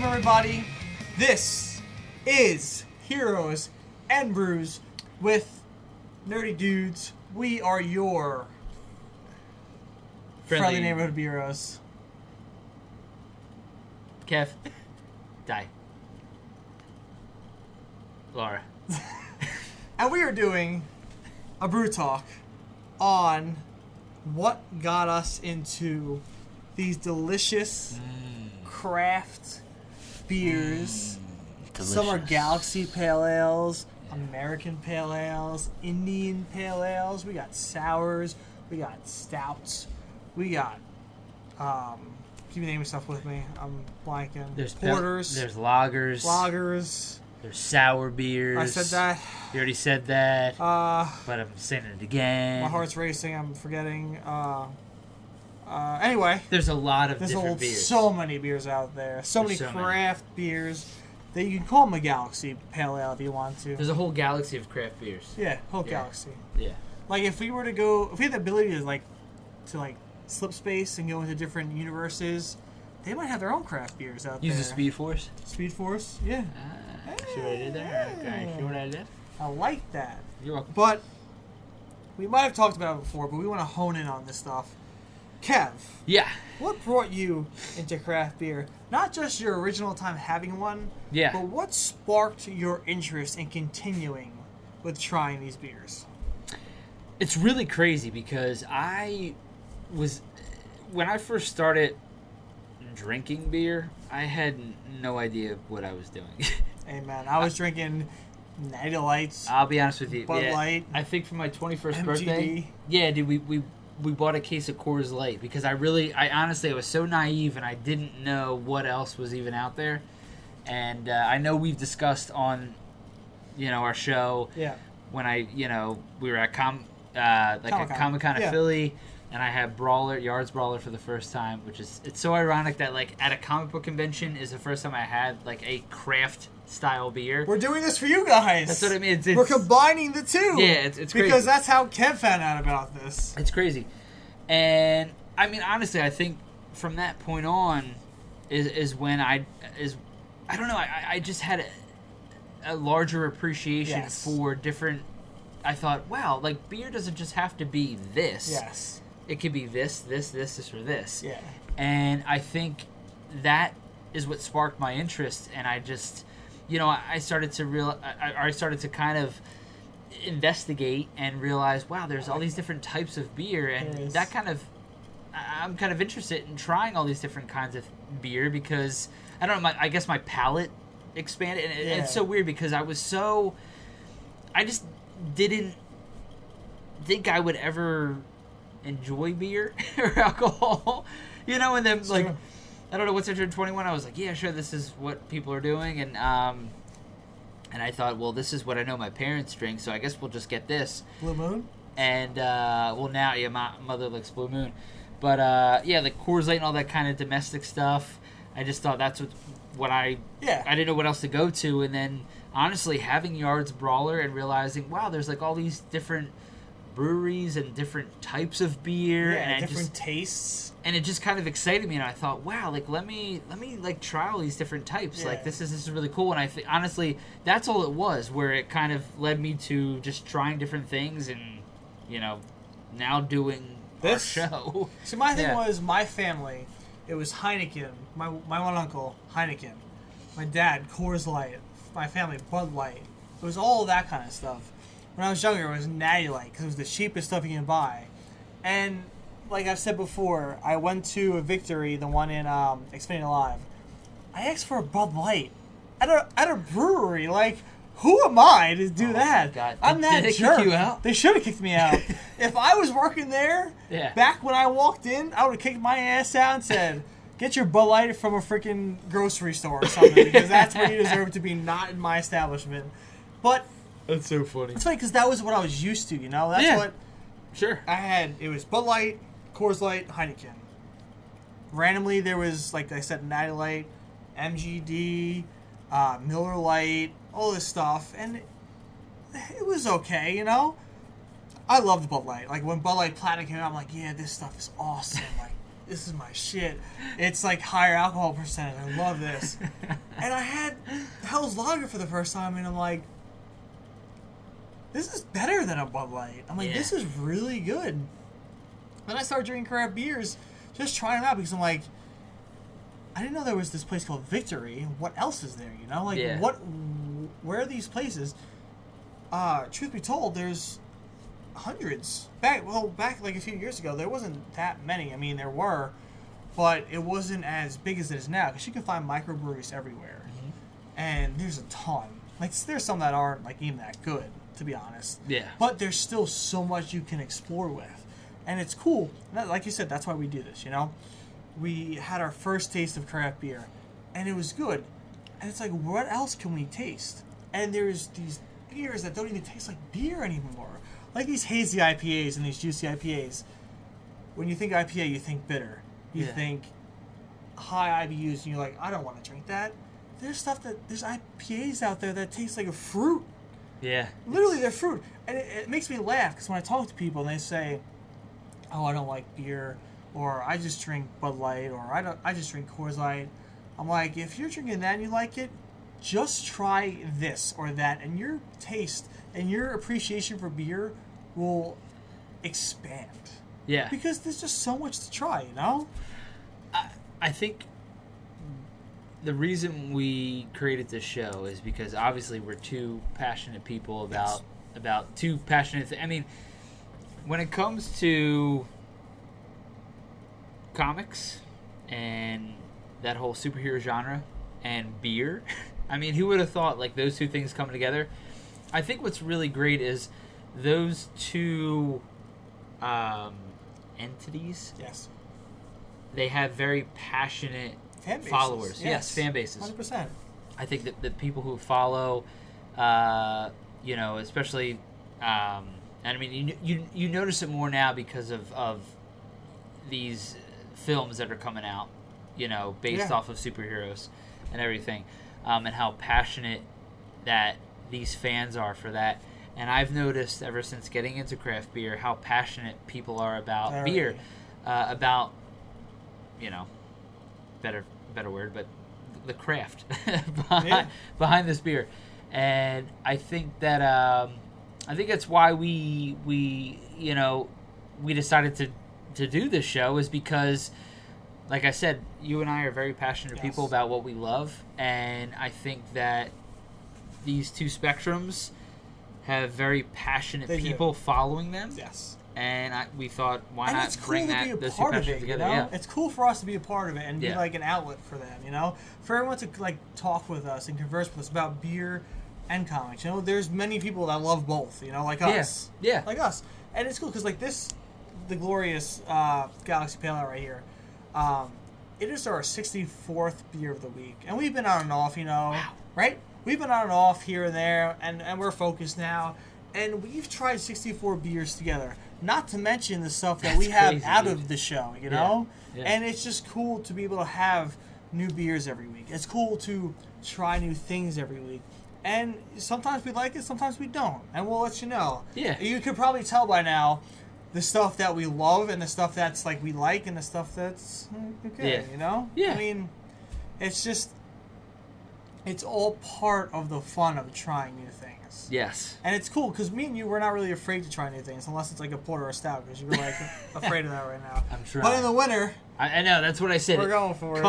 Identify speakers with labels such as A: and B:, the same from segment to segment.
A: everybody. This is Heroes and Brews with Nerdy Dudes. We are your friendly neighborhood Beeroes.
B: Kev, Ty, Laura.
A: And we are doing a Brew Talk on what got us into these delicious craft beers. Some are Galaxy Pale Ales, American Pale Ales, Indian Pale Ales. We got sours. We got stouts. We got, keep naming stuff with me. I'm blanking.
B: There's
A: porters.
B: There's lagers. There's sour beers.
A: I said that.
B: You already said that.
A: But
B: I'm saying it again.
A: My heart's racing. I'm forgetting. Anyway.
B: There's a lot of different beers.
A: So many beers out there. There's many craft beers. That you can call them a Galaxy Pale Ale if you want to.
B: There's a whole galaxy of craft beers.
A: Yeah, galaxy.
B: Yeah.
A: Like if we had the ability to slip space and go into different universes, they might have their own craft beers out there.
B: Use the Speed Force?
A: Speed Force, yeah.
B: See what I did there? Okay, see what I did?
A: I like that.
B: You're welcome.
A: But we might have talked about it before, but we want to hone in on this stuff. Kev.
B: Yeah.
A: What brought you into craft beer? Not just your original time having one, but what sparked your interest in continuing with trying these beers?
B: It's really crazy because when I first started drinking beer, I had no idea what I was doing.
A: Hey man, I was drinking Natty Lights.
B: I'll be honest with you.
A: Bud Light.
B: I think for my 21st
A: MGD.
B: birthday. Yeah, dude, we bought a case of Coors Light because I honestly was so naive and I didn't know what else was even out there. And I know we've discussed on, our show.
A: Yeah.
B: When we were at Comic-Con of Philly, and I had Yards Brawler for the first time, it's so ironic that at a comic book convention is the first time I had a craft style beer.
A: We're doing this for you guys.
B: That's what I mean.
A: We're combining the two.
B: Yeah, it's crazy.
A: Because that's how Kev found out about this.
B: It's crazy. And I mean, honestly, I think from that point on is when I don't know, I just had a larger appreciation for different. I thought, wow, beer doesn't just have to be this.
A: Yes. It
B: could be this, or this.
A: Yeah.
B: And I think that is what sparked my interest, and I just, I started to kind of investigate and realize, wow, there's all these different types of beer, and that I'm kind of interested in trying all these different kinds of beer because, I don't know, I guess my palate expanded, and it's so weird because I just didn't think I would ever enjoy beer or alcohol, and then
A: True.
B: I don't know, once I turned 21, I was like, yeah, sure, this is what people are doing, and I thought, well, this is what I know my parents drink, so I guess we'll just get this.
A: Blue Moon?
B: And, my mother likes Blue Moon, but, the Coors Light and all that kind of domestic stuff, I just thought that's what I didn't know what else to go to, and then, honestly, having Yards Brawler and realizing, wow, there's, all these different breweries and different types of beer and
A: different tastes,
B: and it just kind of excited me, and I thought, wow, let me try all these different types. This is really cool. And I think honestly that's all it was, where it kind of led me to just trying different things, and now doing this show.
A: So my thing was, my family, it was Heineken, my one uncle Heineken, my dad Coors Light, my family Bud Light. It was all that kind of stuff. When I was younger, it was Natty Light because it was the cheapest stuff you can buy. And like I've said before, I went to a Victory, the one in Xfinity Live. I asked for a Bud Light at a brewery. Who am I to do that?
B: God.
A: I'm that
B: Did they
A: jerk.
B: kick you out?
A: They should have kicked me out. If I was working there, back when I walked in, I would have kicked my ass out and said, get your Bud Light from a freaking grocery store or something, because that's where you deserve to be, not in my establishment. But
B: that's so funny.
A: It's funny because that was what I was used to, That's what I had. It was Bud Light, Coors Light, Heineken. Randomly, there was, like I said, Natty Light, MGD, Miller Lite, all this stuff, and it was okay, I loved Bud Light. When Bud Light Platinum came out, I'm like, yeah, this stuff is awesome. this is my shit. It's like higher alcohol percentage. I love this. And I had Hell's Lager for the first time, and I'm like, this is better than a Bud Light. I'm like, this is really good. Then I started drinking craft beers, just trying them out, because I'm like, I didn't know there was this place called Victory. What else is there, you know? Like, where are these places? Truth be told, there's hundreds. Back like a few years ago, there wasn't that many. I mean, there were, but it wasn't as big as it is now, because you can find microbreweries everywhere. Mm-hmm. And there's a ton. Like, there's some that aren't, like, even that good, to be honest.
B: Yeah.
A: But there's still so much you can explore with. And it's cool. Like you said, that's why we do this, you know? We had our first taste of craft beer, and it was good. And it's like, what else can we taste? And there's these beers that don't even taste like beer anymore. Like these hazy IPAs and these juicy IPAs. When you think IPA, you think bitter. You think high IBUs, and you're like, I don't want to drink that. There's IPAs out there that taste like a fruit.
B: Yeah.
A: Literally, they're fruit. And it makes me laugh, because when I talk to people and they say, oh, I don't like beer, or I just drink Bud Light, or I just drink Coors Light. I'm like, if you're drinking that and you like it, just try this or that, and your taste and your appreciation for beer will expand.
B: Yeah.
A: Because there's just so much to try, you know?
B: I think the reason we created this show is because obviously we're two passionate people about two passionate I mean, when it comes to comics and that whole superhero genre and beer, I mean, who would have thought, like, those two things coming together? I think what's really great is those two entities.
A: Yes.
B: They have very passionate followers. Yes, fan bases.
A: 100%.
B: I think that the people who follow, you know, especially, and I mean, you notice it more now because of these films that are coming out, you know, based off of superheroes and everything, and how passionate that these fans are for that. And I've noticed ever since getting into craft beer how passionate people are about beer, about, you know, better word, but the craft behind this beer. And I think that I think that's why we you know, we decided to do this show, is because, like I said, you and I are very passionate people about what we love, and I think that these two spectrums have very passionate people following them.
A: Yes.
B: And we thought, why not
A: it's cool
B: bring
A: to
B: those two passions together?
A: You know?
B: Yeah.
A: It's cool for us to be a part of it and be like an outlet for them, you know? For everyone to like talk with us and converse with us about beer and comics. You know, there's many people that love both, you know, like us.
B: Yeah.
A: Like us. And it's cool because, like, the glorious Galaxy Pale Ale right here, it is our 64th beer of the week. And we've been on and off, you know, right? We've been on and off here and there, and we're focused now. And we've tried 64 beers together. Not to mention the stuff that we have out of the show, you know? Yeah. And it's just cool to be able to have new beers every week. It's cool to try new things every week. And sometimes we like it, sometimes we don't. And we'll let you know.
B: Yeah.
A: You could probably tell by now the stuff that we love and the stuff that's like we like and the stuff that's okay, you know?
B: Yeah.
A: I mean, it's just, it's all part of the fun of trying new things.
B: Yes.
A: And it's cool because me and you, we're not really afraid to try new things unless it's like a porter or a stout, because you're like afraid of that right now.
B: I'm trying.
A: But in the winter,
B: I know, that's what I said.
A: We're going for it.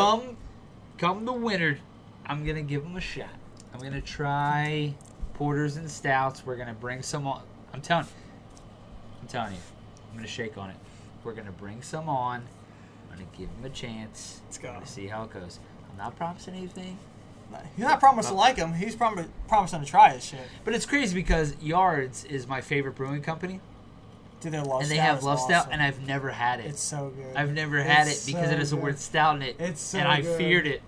B: Come the winter, I'm going to give them a shot. I'm going to try porters and stouts. We're going to bring some on. I'm telling you. I'm going to shake on it. We're going to bring some on. I'm going to give them a chance.
A: Let's go.
B: To see how it goes. I'm not promising anything.
A: He's not promising to like him. He's promising to try his shit.
B: But it's crazy because Yards is my favorite brewing company.
A: Dude, they love
B: and
A: stout.
B: They have love stout,
A: awesome.
B: and I've never had it.
A: It's so good.
B: I've never had it because it has the word stout in it.
A: It's so
B: and I
A: good.
B: feared it,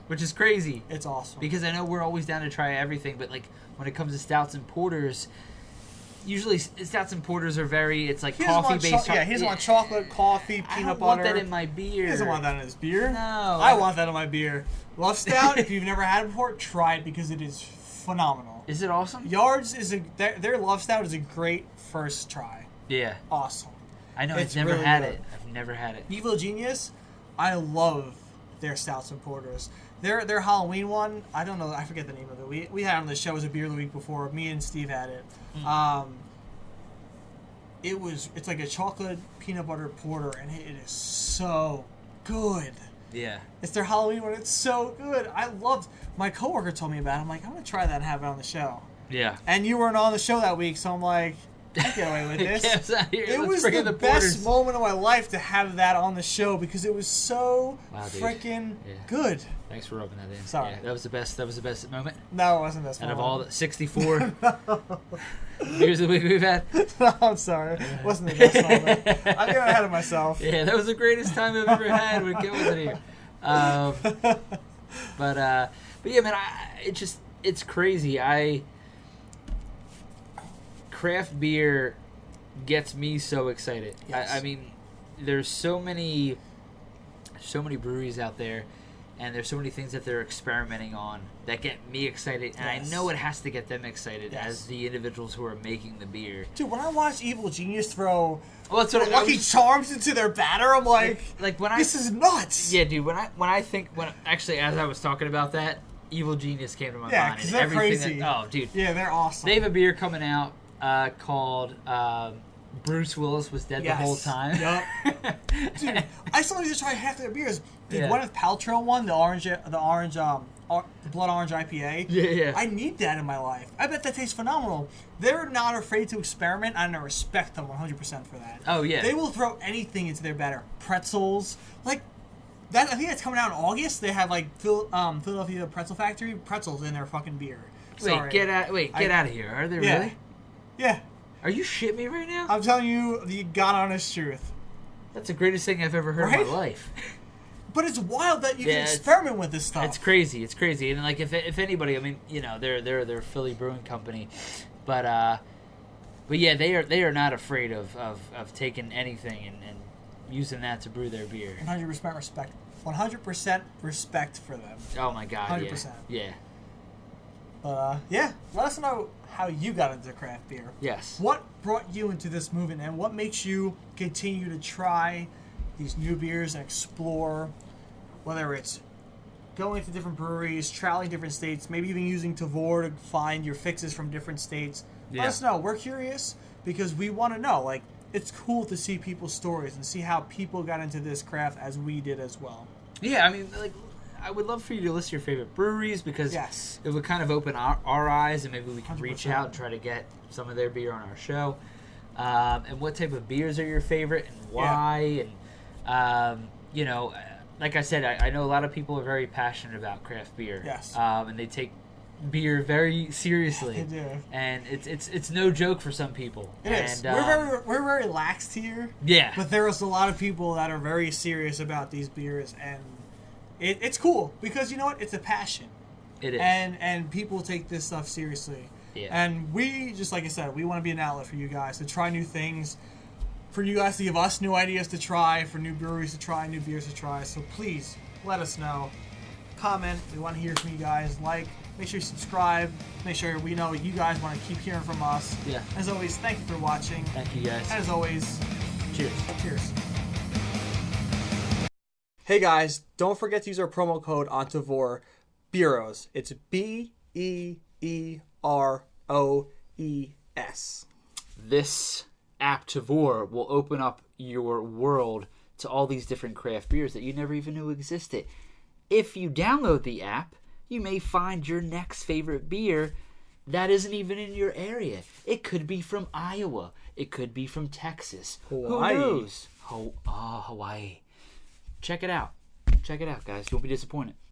B: which is crazy.
A: It's awesome.
B: Because I know we're always down to try everything, but like when it comes to stouts and porters, usually stouts and porters are very, it's like coffee-based.
A: He doesn't want chocolate, coffee, peanut butter.
B: I don't want that in my beer.
A: He doesn't want that in his beer.
B: No.
A: I want that in my beer. Love Stout, if you've never had it before, try it because it is phenomenal.
B: Is it awesome?
A: Yards is their Love Stout is a great first try.
B: Yeah.
A: Awesome.
B: I know, I've never had it. Evil Genius,
A: I love their stouts and porters. Their Halloween one, I don't know, I forget the name of it. We had it on the show, it was a beer of the week before. Me and Steve had it. It's like a chocolate peanut butter porter, and it is so good.
B: Yeah.
A: It's their Halloween one. It's so good. My coworker told me about it. I'm like, I'm going to try that and have it on the show.
B: Yeah.
A: And you weren't on the show that week, so I'm like, I can get away with this.
B: Kev's out here.
A: It
B: Let's
A: was
B: bring in
A: the best moment of my life to have that on the show because it was so freaking good.
B: Thanks for rubbing that in.
A: Sorry.
B: Yeah, that was the best moment.
A: No, it wasn't the best
B: Out
A: moment.
B: of all the 64 beers of the week we've had.
A: No, I'm sorry. It wasn't the best moment. I'm getting ahead of myself.
B: Yeah, that was the greatest time I've ever had when Kev wasn't here. But yeah, man, it's crazy. Craft beer gets me so excited.
A: Yes.
B: I mean, there's so many breweries out there, and there's so many things that they're experimenting on that get me excited, and I know it has to get them excited as the individuals who are making the beer.
A: Dude, when I watch Evil Genius throw
B: Lucky
A: Charms into their batter, I'm like
B: when
A: this is nuts.
B: Yeah, dude. When actually, as I was talking about that, Evil Genius came to my mind.
A: Yeah, because they're crazy.
B: Oh, dude.
A: Yeah, they're awesome.
B: They have a beer coming out called Bruce Willis was dead the whole time.
A: Yep. Dude, I still need to try half their beers. The Gwyneth Paltrow one, the blood orange IPA.
B: Yeah.
A: I need that in my life. I bet that tastes phenomenal. They're not afraid to experiment, and I respect them 100% for that.
B: Oh yeah.
A: They will throw anything into their batter. Pretzels, like that. I think that's coming out in August. They have like Philadelphia Pretzel Factory pretzels in their fucking beer. Sorry.
B: Get out of here. Are they really?
A: Yeah.
B: Are you shitting me right now?
A: I'm telling you the God honest truth.
B: That's the greatest thing I've ever heard in my life.
A: But it's wild that you can experiment with this stuff.
B: It's crazy. It's crazy. And like if anybody, I mean, you know, they're a Philly brewing company, but yeah, they are not afraid of taking anything and using that to brew their beer.
A: 100% respect. 100% respect for them.
B: Oh my God.
A: 100%.
B: Yeah.
A: But yeah, let us know how you got into craft beer.
B: Yes.
A: What brought you into this movement, and what makes you continue to try these new beers and explore, whether it's going to different breweries, traveling different states, maybe even using Tavor to find your fixes from different states. Let us know. We're curious because we want to know. Like, it's cool to see people's stories and see how people got into this craft as we did as well.
B: Yeah, I mean, like, I would love for you to list your favorite breweries because it would kind of open our eyes, and maybe we can
A: 100%.
B: reach out and try to get some of their beer on our show. And what type of beers are your favorite and why? And, you know, like I said, I know a lot of people are very passionate about craft beer.
A: Yes.
B: And they take beer very seriously.
A: They do.
B: And it's no joke for some people.
A: It is. We're very laxed here.
B: Yeah.
A: But there is a lot of people that are very serious about these beers, and it's cool because you know what? It's a passion.
B: It is.
A: And people take this stuff seriously.
B: Yeah.
A: And we, just like I said, we want to be an outlet for you guys to try new things, for you guys to give us new ideas to try, for new breweries to try, new beers to try. So please let us know. Comment. We want to hear from you guys. Like. Make sure you subscribe. Make sure we know what you guys want to keep hearing from us.
B: Yeah.
A: As always, thank you for watching.
B: Thank you, guys.
A: And as always,
B: cheers.
A: Cheers. Hey guys, don't forget to use our promo code on Tavor, Beeroes. It's BEEROES.
B: This app Tavor will open up your world to all these different craft beers that you never even knew existed. If you download the app, you may find your next favorite beer that isn't even in your area. It could be from Iowa. It could be from Texas.
A: Hawaii.
B: Who knows? Hawaii. Check it out. Check it out, guys. You won't be disappointed.